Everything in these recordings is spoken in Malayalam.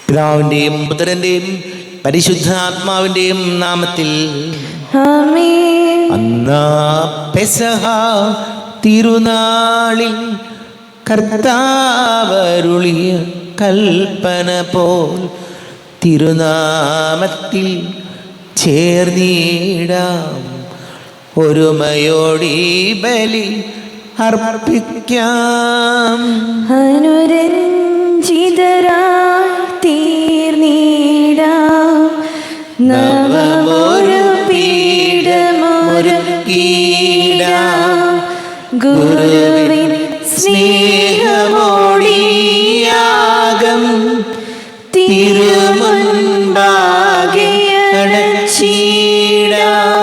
പിതാവിന്റെയും പുത്രന്റെയും പരിശുദ്ധാത്മാവിന്റെയും നാമത്തിൽ ആമേൻ. അന്നാ പെസഹ തിരുനാളിൽ കർത്താവരുളിയ കൽപ്പന പോൽ തിരുനാമത്തിൽ ചേർന്നിടാം, ഒരുമയോടി ബലി അർപ്പിക്കാം. അനുരഞ്ജിതരായി തീർന്നിടാം, നവമൊരു പീഠമൊരുക്കിടാം. ഗുരുവിൻ സ്നേഹമോടിയാകം തിരുമുൻപാകെ അടച്ചിടാം.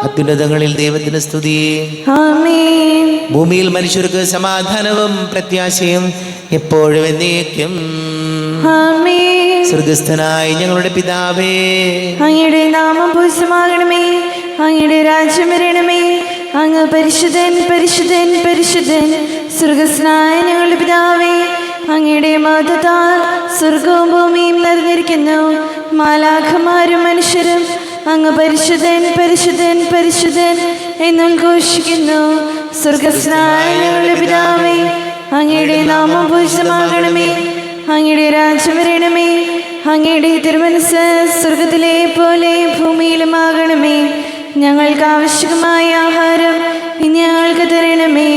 അത്യുന്നതങ്ങളിൽ ദൈവത്തിന് സ്തുതി. ആമേൻ. ഭൂമിയിൽ മനുഷ്യർക്ക് സമാധാനവും പ്രത്യാശയും എപ്പോഴും എന്നേക്കും. ആമേൻ. സ്വർഗസ്ഥനായ ഞങ്ങളുടെ പിതാവേ, അങ്ങയുടെ നാമം പൂജിതമാകണമേ, അങ്ങയുടെ രാജ്യം വരണമേ. അങ്ങ് പരിശുദ്ധൻ പരിശുദ്ധൻ പരിശുദ്ധൻ. സ്വർഗസ്ഥനായ ഞങ്ങളുടെ പിതാവേ, അങ്ങയുടെ മഹത്വത്താൽ സ്വർഗവും ഭൂമിയും നിറഞ്ഞിരിക്കുന്നു. മാലാഖമാരും മനുഷ്യരും അങ്ങ് പരിശുദ്ധൻ പരിശുദ്ധൻ പരിശുദ്ധൻ എന്നുദ്ഘോഷിക്കുന്നു. സ്വർഗസ്ഥനായ ഞങ്ങളുടെ പിതാവേ, അങ്ങയുടെ നാമം പൂജിതമാകണമേ, അങ്ങയുടെ രാജ്യം വരണമേ. അങ്ങയുടെ തിരുമനസ്സ് സ്വർഗത്തിലെ പോലെ ഭൂമിയിലുമാകണമേ. ഞങ്ങൾക്ക് ആവശ്യമായ ആഹാരം ഇനി ഞങ്ങൾക്ക് തരണമേ.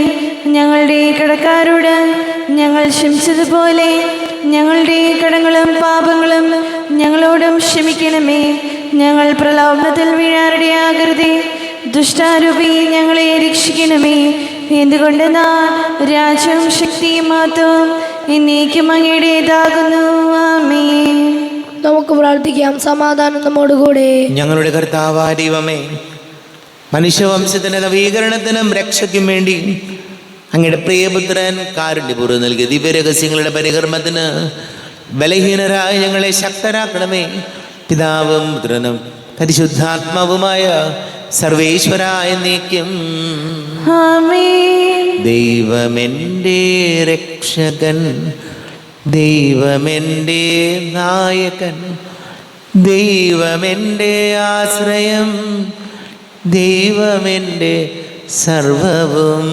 ഞങ്ങളുടെ കടക്കാരോട് ഞങ്ങൾ ക്ഷമിച്ചതുപോലെ ഞങ്ങളുടെ കടങ്ങളും പാപങ്ങളും ഞങ്ങളോടും ക്ഷമിക്കണമേ. ഞങ്ങൾ പ്രലോഭനത്തിൽ വീഴാനിടയാകരുതേ, ദുഷ്ടാരൂപി ഞങ്ങളെ രക്ഷിക്കണമേ. എന്തുകൊണ്ടെന്നാൽ രാജ്യവും ശക്തിയും മഹത്വവും എന്നേക്കും അങ്ങയുടേതാകുന്നു. ആമേൻ. നമുക്ക് പ്രാർത്ഥിക്കാം. സമാധാനം നമ്മോടുകൂടെ. ഞങ്ങളുടെ കർത്താവായ ദൈവമേ, മനുഷ്യവംശത്തിന്റെ നവീകരണത്തിനും രക്ഷയ്ക്കും വേണ്ടി അങ്ങയുടെ പ്രിയപുത്രൻ കാരുണ്യപൂർവ്വം നൽകിയ ദിവ്യരഹസ്യങ്ങളുടെ പരികർമ്മത്തിന് ബലഹീനരായ ഞങ്ങളെ ശക്തരാക്കണമേ. പിതാവും പുത്രനും പരിശുദ്ധാത്മാവുമായ സർവേശ്വരായ എന്നേക്കും. ആമേൻ. ദൈവമെൻ്റെ രക്ഷകൻ, ദൈവമെൻ്റെ നായകൻ, ദൈവമെൻ്റെ ആശ്രയം, ദൈവമെൻ്റെ സർവവും.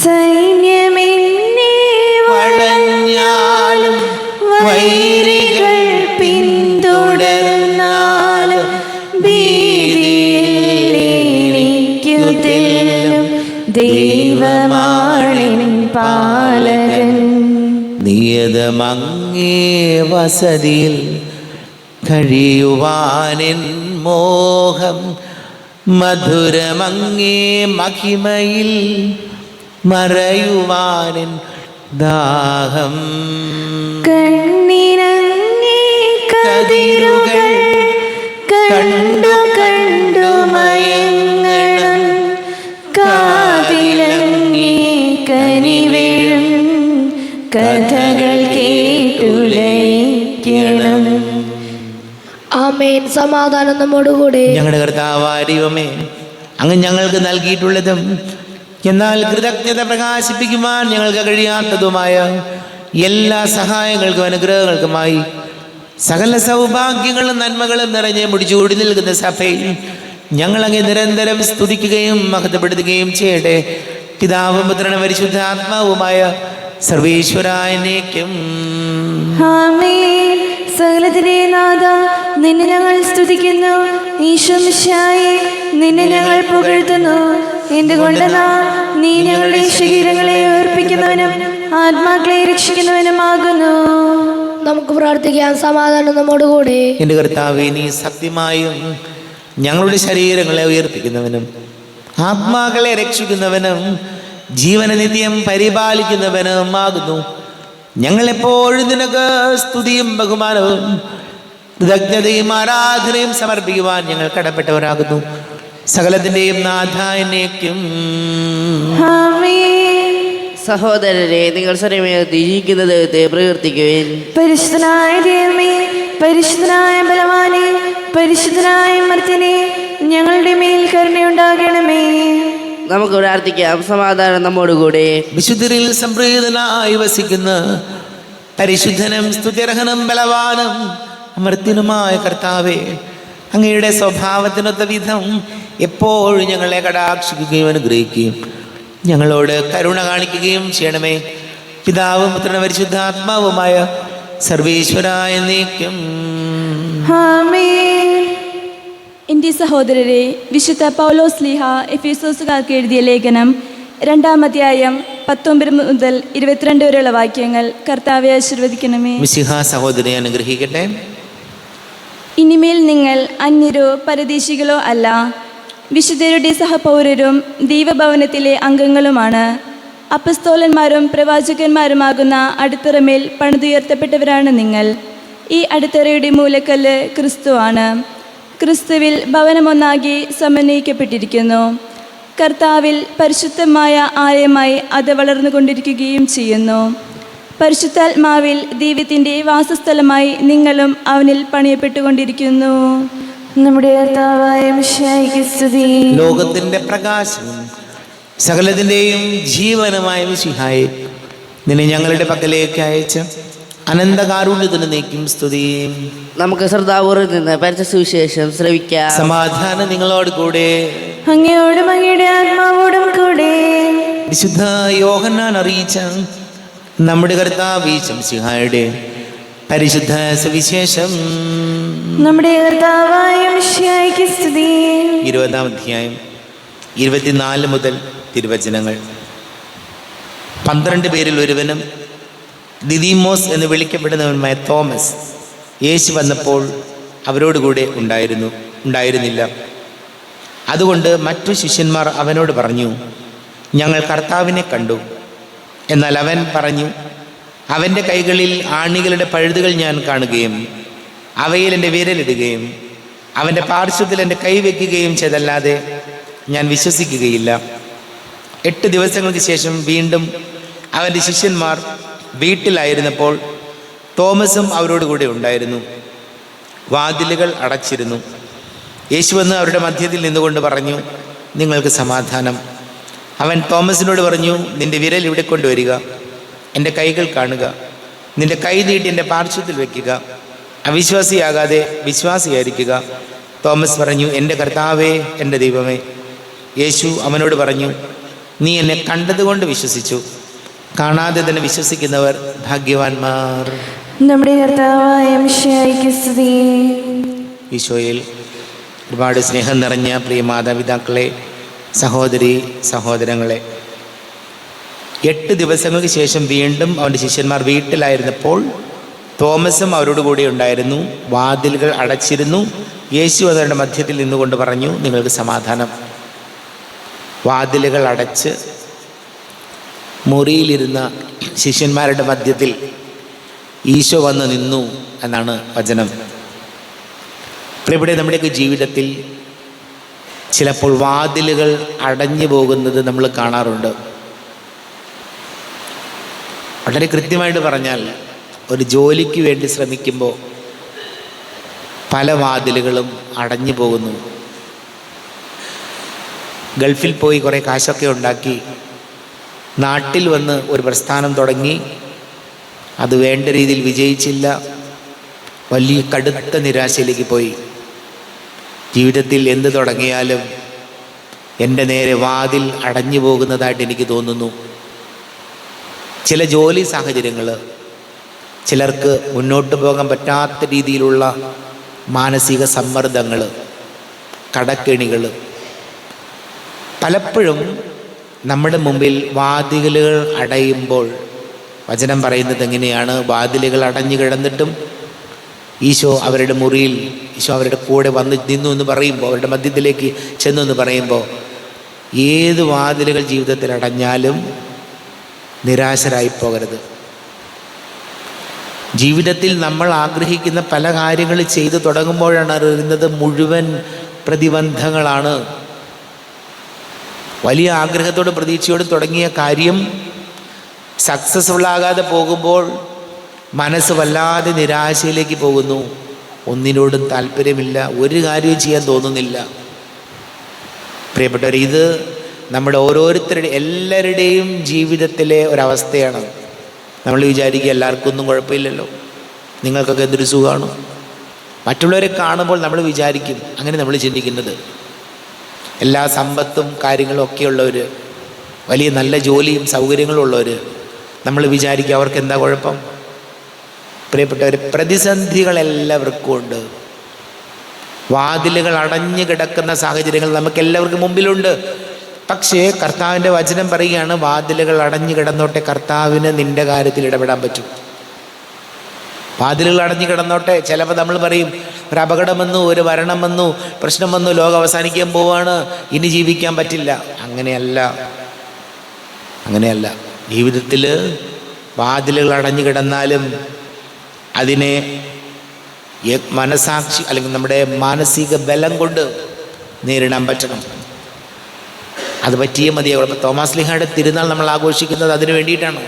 സൈന്യമെന്നെ വളഞ്ഞാലും വൈരികൾ പിന്തുടർന്നാലും ഭീതിയിൽ എനിക്കു തെല്ലും ദൈവമാണെൻ പാലകൻ. നിയതമങ്ങേ വസതിയിൽ കഴിയുവാനെൻ മോഹം, മധുരമങ്ങേ മഹിമയിൽ മറയുവാനെൻ ദാഹം. കണ്ണിനങ്ങേ കതിരുകൾ കണ്ടു കണ്ടു മയങ്ങണം, കാതിലങ്ങേ കനിവേഴും കഥകൾ കേട്ടുലയിക്കണം. ആമേൻ. സമാധാനം നമ്മോടുകൂടെ. ഞങ്ങളുടെ കർത്താവായ ദൈവമേ, അങ്ങ് ഞങ്ങൾക്ക് നൽകിയിട്ടുള്ളതും എന്നാൽ കൃതജ്ഞത പ്രകാശിപ്പിക്കുവാൻ ഞങ്ങൾക്ക് കഴിയാത്തതുമായ എല്ലാ സഹായങ്ങൾക്കും അനുഗ്രഹങ്ങൾക്കുമായി സകല സൗഭാഗ്യങ്ങളും നന്മകളും നിറഞ്ഞ് മുടിച്ചുകൂടി നിൽക്കുന്ന സഭയിൽ ഞങ്ങളങ്ങ് നിരന്തരം സ്തുതിക്കുകയും മഹത്വപ്പെടുത്തുകയും ചെയ്യട്ടെ. പിതാവും പുത്രനും പരിശുദ്ധാത്മാവുമായ സർവേശ്വരായ എന്നേക്കും. ആമേൻ. സകലത്തിലെ നാഥ, നിന്നെ ഞങ്ങൾ സ്തുതിക്കുന്നു. ഈശോ മിശിഹായേ, നിന്നെ ഞങ്ങൾ പുകഴ്ത്തുന്നു. എന്തുകൊണ്ടെന്നാൽ നീ ഞങ്ങളുടെ ശരീരങ്ങളെ ഉയർപ്പിക്കുന്നവനും ആത്മാക്കളെ രക്ഷിക്കുന്നവനുമാകുന്നു. നമുക്ക് പ്രാർത്ഥിക്കാം. സമാധാനം നമ്മോടുകൂടെ. എൻ്റെ കർത്താവേ, നീ സത്യമായും ഞങ്ങളുടെ ശരീരങ്ങളെ ഉയർപ്പിക്കുന്നവനും ആത്മാക്കളെ രക്ഷിക്കുന്നവനും ജീവനെ നിത്യം പരിപാലിക്കുന്നവനും ആകുന്നു. ഞങ്ങളെപ്പോഴും നിനക്ക് സ്തുതിയും ബഹുമാനവും കൃതജ്ഞതയും ആരാധനയും സമർപ്പിക്കുവാൻ ഞങ്ങൾ കടപ്പെട്ടവരാകുന്നു. സകലത്തിൻ്റെയും നാഥ എന്നേക്കും. ആമേൻ. സഹോദരരെ, നിങ്ങൾ സ്വരമേർത്തി ജീവിക്കുന്ന ദൈവത്തെ പ്രകീർത്തിക്കുവിൻ. പരിശുദ്ധനായ ദൈവമേ, പരിശുദ്ധനായ ബലവാനെ, പരിശുദ്ധനായ മർത്യനെ, ഞങ്ങളുടെ മേൽ കരുണയുണ്ടാകണമേ. നമുക്ക് പ്രാർത്ഥിക്കാം. സമാധാനം നമ്മോടുകൂടെ. വിശുദ്ധരിൽ സംപ്രീതനായി വസിക്കുന്ന പരിശുദ്ധനും സ്തുത്യർഹനും ബലവാനും അമർത്യനുമായ കർത്താവേ, അങ്ങയുടെ സ്വഭാവത്തിനൊത്ത വിധം എപ്പോഴും ഞങ്ങളെ കടാക്ഷിക്കുകയും അനുഗ്രഹിക്കുകയും ഞങ്ങളോട് കരുണ കാണിക്കുകയും ചെയ്യണമേ. പിതാവും പുത്രനും പരിശുദ്ധാത്മാവുമായ സർവേശ്വരായ എന്നേക്കും ആമേൻ. എൻ്റെ സഹോദരരെ, വിശുദ്ധ പൗലോസ് ശ്ലീഹ എഫേസോസുകാർക്ക് എഴുതിയ ലേഖനം 2-ാം അധ്യായം 19 മുതൽ 22 വരെയുള്ള വാക്യങ്ങൾ കർത്താവെ ആശീർവദിക്കണമേ. മിശിഹാ സഹോദരനെ അനുഗ്രഹിക്കട്ടെ. ഇനിമേൽ നിങ്ങൾ അന്യരോ പരദേശികളോ അല്ല, വിശുദ്ധരുടെ സഹപൗരരും ദൈവഭവനത്തിലെ അംഗങ്ങളുമാണ്. അപ്പസ്തോലന്മാരും പ്രവാചകന്മാരുമാകുന്ന അടിത്തറമേൽ പണിതുയർത്തപ്പെട്ടവരാണ് നിങ്ങൾ. ഈ അടിത്തറയുടെ മൂലക്കല്ല് ക്രിസ്തുവാണ്. ക്രിസ്തുവിൽ ഭവനമൊന്നാകെ സമന്വയിക്കപ്പെട്ടിരിക്കുന്നു. കർത്താവിൽ പരിശുദ്ധമായ ആലയമായി അത് വളർന്നുകൊണ്ടിരിക്കുകയും ചെയ്യുന്നു. പരിശുദ്ധാത്മാവിൽ ദൈവത്തിൻ്റെ വാസസ്ഥലമായി നിങ്ങളും അവനിൽ പണിയപ്പെട്ടുകൊണ്ടിരിക്കുന്നു. നമ്മുടെ കർത്താവായ മിശിഹായ്ക്ക് സ്തുതി. ലോകത്തിന്റെ പ്രകാശവും സകലത്തിൻ്റെയും ജീവനുമായ മിശിഹായെ, നിന്നെ ഞങ്ങളുടെ പക്കലേക്ക് അയച്ച അനന്തകാരുണ്യത്തിന് നീക്കും സ്തുതി. നമുക്ക് ശ്രദ്ധാപൂർവ്വം നിന്ന് പരിശുദ്ധ സുവിശേഷം ശ്രവിക്കാം. സമാധാനം നിങ്ങളോട് കൂടെ. അങ്ങയോടും അങ്ങയുടെ ആത്മാവോടും കൂടെ. വിശുദ്ധ യോഹന്നാൻ അറിയിച്ച നമ്മുടെ കർത്താവ് മിശിഹായുടെ പരിശുദ്ധ സുവിശേഷം. നമ്മുടെ കർത്താവായ മിശിഹായ്ക്ക് സ്തുതി. 20-ാം അധ്യായം 24 മുതൽ തിരുവചനങ്ങൾ. 12 പേരിൽ ഒരുവനും ദിദിമോസ് എന്ന് വിളിക്കപ്പെടുന്നവനുമായ തോമസ് യേശു വന്നപ്പോൾ അവരോടുകൂടെ ഉണ്ടായിരുന്നില്ല. അതുകൊണ്ട് മറ്റു ശിഷ്യന്മാർ അവനോട് പറഞ്ഞു, ഞങ്ങൾ കർത്താവിനെ കണ്ടു. എന്നാൽ അവൻ പറഞ്ഞു, അവൻ്റെ കൈകളിൽ ആണികളുടെ പഴുതുകൾ ഞാൻ കാണുകയും അവയിൽ എൻ്റെ വിരലിടുകയും അവൻ്റെ പാർശ്വത്തിൽ എൻ്റെ കൈ വയ്ക്കുകയും ചെയ്തല്ലാതെ ഞാൻ വിശ്വസിക്കുകയില്ല. 8 ദിവസങ്ങൾക്ക് ശേഷം വീണ്ടും അവൻ്റെ ശിഷ്യന്മാർ വീട്ടിലായിരുന്നപ്പോൾ തോമസും അവരോടുകൂടെ ഉണ്ടായിരുന്നു. വാതിലുകൾ അടച്ചിരുന്നു. യേശു വന്ന് അവരുടെ മധ്യത്തിൽ നിന്നുകൊണ്ട് പറഞ്ഞു, നിങ്ങൾക്ക് സമാധാനം. അവൻ തോമസിനോട് പറഞ്ഞു, നിന്റെ വിരൽ ഇവിടെ കൊണ്ടുവരിക, എൻ്റെ കൈകൾ കാണുക, നിന്റെ കൈ നീട്ടി എൻ്റെ പാർശ്വത്തിൽ വയ്ക്കുക, അവിശ്വാസിയാകാതെ വിശ്വാസിയായിരിക്കുക. തോമസ് പറഞ്ഞു, എൻ്റെ കർത്താവേ, എൻ്റെ ദൈവമേ. യേശു അവനോട് പറഞ്ഞു, നീ എന്നെ കണ്ടതുകൊണ്ട് വിശ്വസിച്ചു, കാണാതെ തന്നെ വിശ്വസിക്കുന്നവർ ഭാഗ്യവാന്മാർ. നമ്മുടെ കർത്താവായ മിശിഹായ്ക്ക് സ്തുതി. ഈശോയിൽ ഒരുപാട് സ്നേഹം നിറഞ്ഞ പ്രിയ മാതാപിതാക്കളെ, സഹോദരി സഹോദരങ്ങളെ, 8 ദിവസങ്ങൾക്ക് ശേഷം വീണ്ടും അവൻ്റെ ശിഷ്യന്മാർ വീട്ടിലായിരുന്നപ്പോൾ തോമസും അവരോടുകൂടി ഉണ്ടായിരുന്നു. വാതിലുകൾ അടച്ചിരുന്നു. യേശു അവരുടെ മധ്യത്തിൽ നിന്നുകൊണ്ട് പറഞ്ഞു, നിങ്ങൾക്ക് സമാധാനം. വാതിലുകൾ അടച്ച് മുറിയിലിരുന്ന ശിഷ്യന്മാരുടെ മധ്യത്തിൽ ഈശോ വന്ന് നിന്നു എന്നാണ് വചനം. ഇവിടെ നമ്മുടെയൊക്കെ ജീവിതത്തിൽ ചിലപ്പോൾ വാതിലുകൾ അടഞ്ഞു പോകുന്നത് നമ്മൾ കാണാറുണ്ട്. വളരെ കൃത്യമായിട്ട് പറഞ്ഞാൽ, ഒരു ജോലിക്ക് വേണ്ടി ശ്രമിക്കുമ്പോൾ പല വാതിലുകളും അടഞ്ഞു പോകുന്നു. ഗൾഫിൽ പോയി കുറേ കാശൊക്കെ ഉണ്ടാക്കി നാട്ടിൽ വന്ന് ഒരു പ്രസ്ഥാനം തുടങ്ങി, അത് വേണ്ട രീതിയിൽ വിജയിച്ചില്ല. വലിയ കടുത്ത നിരാശയിലേക്ക് പോയി. ജീവിതത്തിൽ എന്ത് തുടങ്ങിയാലും എൻ്റെ നേരെ വാതിൽ അടഞ്ഞു പോകുന്നതായിട്ട് എനിക്ക് തോന്നുന്നു. ചില ജോലി സാഹചര്യങ്ങൾ, ചിലർക്ക് മുന്നോട്ട് പോകാൻ പറ്റാത്ത രീതിയിലുള്ള മാനസിക സമ്മർദ്ദങ്ങൾ, കടക്കെണികൾ, പലപ്പോഴും നമ്മുടെ മുമ്പിൽ വാതിലുകൾ അടയുമ്പോൾ വചനം പറയുന്നത് എങ്ങനെയാണ്? വാതിലുകൾ അടഞ്ഞു കിടന്നിട്ടും ഈശോ അവരുടെ മുറിയിൽ, ഈശോ അവരുടെ കൂടെ വന്ന് നിന്നു എന്ന് പറയുമ്പോൾ, അവരുടെ മധ്യത്തിലേക്ക് ചെന്നു എന്ന് പറയുമ്പോൾ, ഏത് വാതിലുകൾ ജീവിതത്തിൽ അടഞ്ഞാലും നിരാശരായി പോകരുത്. ജീവിതത്തിൽ നമ്മൾ ആഗ്രഹിക്കുന്ന പല കാര്യങ്ങൾ ചെയ്തു തുടങ്ങുമ്പോഴാണ് അറിയുന്നത് മുഴുവൻ പ്രതിബന്ധങ്ങളാണ്. വലിയ ആഗ്രഹത്തോടും പ്രതീക്ഷയോടും തുടങ്ങിയ കാര്യം സക്സസ്ഫുൾ ആകാതെ പോകുമ്പോൾ മനസ്സ് വല്ലാതെ നിരാശയിലേക്ക് പോകുന്നു. ഒന്നിനോടും താല്പര്യമില്ല, ഒരു കാര്യവും ചെയ്യാൻ തോന്നുന്നില്ല. പ്രിയപ്പെട്ടവർ, ഇത് നമ്മുടെ ഓരോരുത്തരുടെ എല്ലാവരുടെയും ജീവിതത്തിലെ ഒരവസ്ഥയാണ്. നമ്മൾ വിചാരിക്കുക എല്ലാവർക്കും ഒന്നും കുഴപ്പമില്ലല്ലോ, നിങ്ങൾക്കൊക്കെ എന്തൊരു സുഖമാണ്. മറ്റുള്ളവരെ കാണുമ്പോൾ നമ്മൾ വിചാരിക്കും, അങ്ങനെ നമ്മൾ ചിന്തിക്കുന്നത്, എല്ലാ സമ്പത്തും കാര്യങ്ങളും ഒക്കെയുള്ളവർ, വലിയ നല്ല ജോലിയും സൗകര്യങ്ങളും ഉള്ളവർ, നമ്മൾ വിചാരിക്കുക അവർക്ക് എന്താ കുഴപ്പം. പ്രിയപ്പെട്ടവർ, പ്രതിസന്ധികളെല്ലാവർക്കും ഉണ്ട്. വാതിലുകൾ അടഞ്ഞു കിടക്കുന്ന സാഹചര്യങ്ങൾ നമുക്കെല്ലാവർക്കും മുമ്പിലുണ്ട്. പക്ഷേ കർത്താവിൻ്റെ വചനം പറയുകയാണ്, വാതിലുകൾ അടഞ്ഞു കിടന്നോട്ടെ, കർത്താവിന് നിൻ്റെ കാര്യത്തിൽ ഇടപെടാൻ പറ്റും. വാതിലുകൾ അടഞ്ഞു കിടന്നോട്ടെ. ചിലപ്പോൾ നമ്മൾ പറയും, ഒരു അപകടം വന്നു, ഒരു മരണം വന്നു, പ്രശ്നം വന്നു, ലോകം അവസാനിക്കാൻ പോവാണ്, ഇനി ജീവിക്കാൻ പറ്റില്ല. അങ്ങനെയല്ല. ജീവിതത്തിൽ വാതിലുകൾ അടഞ്ഞു കിടന്നാലും അതിനെ മനസാക്ഷി അല്ലെങ്കിൽ നമ്മുടെ മാനസിക ബലം കൊണ്ട് നേരിടാൻ പറ്റണം. അത് പറ്റിയേ മതിയാവും. അപ്പോൾ തോമാസ് ശ്ലീഹായുടെ തിരുനാൾ നമ്മൾ ആഘോഷിക്കുന്നത് അതിനു വേണ്ടിയിട്ടാണ്.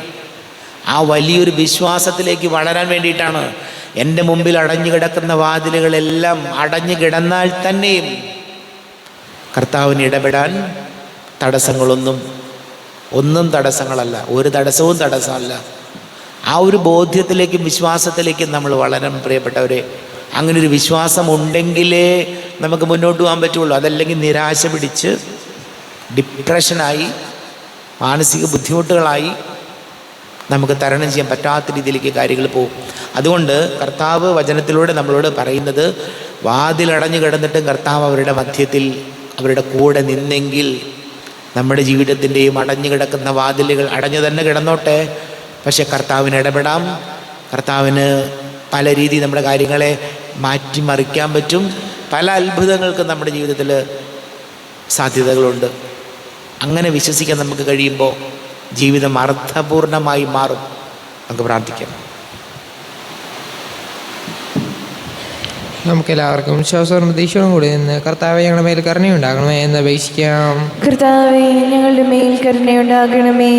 ആ വലിയൊരു വിശ്വാസത്തിലേക്ക് വളരാൻ വേണ്ടിയിട്ടാണ്. എൻ്റെ മുമ്പിൽ അടഞ്ഞു കിടക്കുന്ന വാതിലുകളെല്ലാം അടഞ്ഞു കിടന്നാൽ തന്നെയും കർത്താവിന് ഇടപെടാൻ ഒന്നും തടസ്സങ്ങളല്ല, ഒരു തടസ്സവും തടസ്സമല്ല. ആ ഒരു ബോധ്യത്തിലേക്കും വിശ്വാസത്തിലേക്കും നമ്മൾ വളരണം പ്രിയപ്പെട്ടവരെ. അങ്ങനെ ഒരു വിശ്വാസം ഉണ്ടെങ്കിലേ നമുക്ക് മുന്നോട്ട് പോകാൻ പറ്റുള്ളൂ. അതല്ലെങ്കിൽ നിരാശ പിടിച്ച് ഡിപ്രഷനായി മാനസിക ബുദ്ധിമുട്ടുകളായി നമുക്ക് തരണം ചെയ്യാൻ പറ്റാത്ത രീതിയിലേക്ക് കാര്യങ്ങൾ പോകും. അതുകൊണ്ട് കർത്താവ് വചനത്തിലൂടെ നമ്മളോട് പറയുന്നത്, വാതിലടഞ്ഞു കിടന്നിട്ടും കർത്താവ് അവരുടെ മധ്യത്തിൽ അവരുടെ കൂടെ നിന്നെങ്കിൽ നമ്മുടെ ജീവിതത്തിൻ്റെയും അടഞ്ഞു കിടക്കുന്ന വാതിലുകൾ അടഞ്ഞു തന്നെ കിടന്നോട്ടെ, പക്ഷെ കർത്താവിന് ഇടപെടാം. കർത്താവിന് പല രീതി നമ്മുടെ കാര്യങ്ങളെ മാറ്റിമറിക്കാൻ പറ്റും. പല അത്ഭുതങ്ങൾക്കും നമ്മുടെ ജീവിതത്തിൽ സാധ്യതകളുണ്ട്. അങ്ങനെ വിശ്വസിക്കാൻ നമുക്ക് കഴിയുമ്പോൾ ജീവിതം അർത്ഥപൂർണമായി മാറും. നമുക്ക് പ്രാർത്ഥിക്കാം. നമുക്കെല്ലാവർക്കും വിശ്വാസവും പ്രതീക്ഷയോടും കൂടി നിന്ന് കർത്താവെ ഞങ്ങളുടെ മേൽ കരുണയുണ്ടാകണമേ എന്ന് അപേക്ഷിക്കാം. കർത്താവേ, ഞങ്ങളുടെ മേൽ കരുണയുണ്ടാകണമേ.